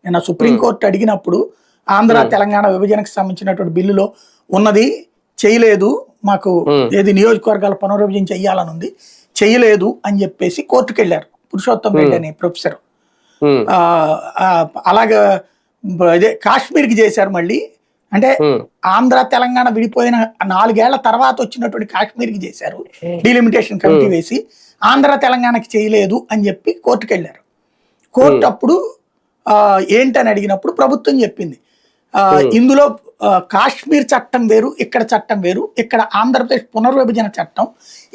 నిన్న సుప్రీంకోర్టు అడిగినప్పుడు ఆంధ్ర తెలంగాణ విభజనకు సంబంధించినటువంటి బిల్లులో ఉన్నది చేయలేదు, మాకు ఏది నియోజకవర్గాల పునర్విభజన చెయ్యాలని ఉంది, చేయలేదు అని చెప్పేసి కోర్టుకు వెళ్ళారు పురుషోత్తం రెడ్డి అనే ప్రొఫెసర్. అలాగే ఇదే కాశ్మీర్కి చేశారు మళ్ళీ, అంటే ఆంధ్ర తెలంగాణ విడిపోయిన 4 ఏళ్ల తర్వాత వచ్చినటువంటి కాశ్మీర్కి చేశారు డీలిమిటేషన్ కమిటీ వేసి, ఆంధ్ర తెలంగాణకి చేయలేదు అని చెప్పి కోర్టుకు వెళ్ళారు. కోర్టు అప్పుడు ఏంటని అడిగినప్పుడు ప్రభుత్వం చెప్పింది ఇందులో కాశ్మీర్ చట్టం వేరు, ఇక్కడ చట్టం వేరు, ఇక్కడ ఆంధ్రప్రదేశ్ పునర్విభజన చట్టం,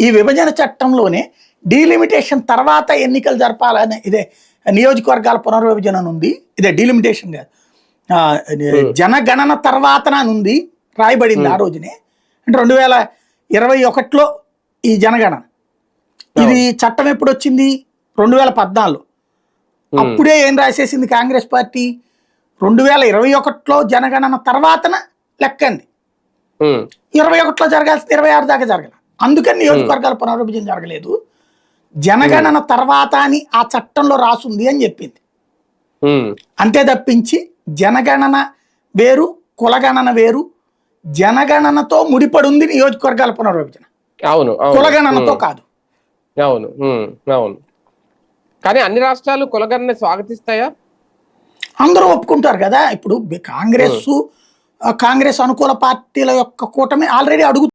ఈ విభజన చట్టంలోనే డీలిమిటేషన్ తర్వాత ఎన్నికలు జరపాలని, ఇదే నియోజకవర్గాల పునర్విభజన ఉంది, ఇదే డీలిమిటేషన్ కాదు, జనగణన తర్వాత ఉంది రాయబడింది ఆ రోజునే. అంటే 2021లో ఈ జనగణన, ఇది చట్టం ఎప్పుడు వచ్చింది 2014. అప్పుడే ఏం రాసేసింది కాంగ్రెస్ పార్టీ, 2021లో జనగణన తర్వాతన లెక్కంది, 21లో జరగాల్సింది 26 దాకా జరగల, అందుకని నియోజకవర్గాల పునర్విభజన జరగలేదు, జనగణన తర్వాత అని ఆ చట్టంలో రాసుంది అని చెప్పింది. అంతే తప్పించి జనగణన వేరు, కులగణన వేరు, జనగణనతో ముడిపడి ఉంది నియోజకవర్గాల పునర్విభజన, అవును, కులగణనతో కాదు. అవును అవును. కానీ అన్ని కులగణన స్వాగతిస్తాయా? అందరూ ఒప్పుకుంటారు కదా. ఇప్పుడు కాంగ్రెస్ అనుకూల పార్టీల యొక్క కూటమి ఆల్రెడీ అడుగు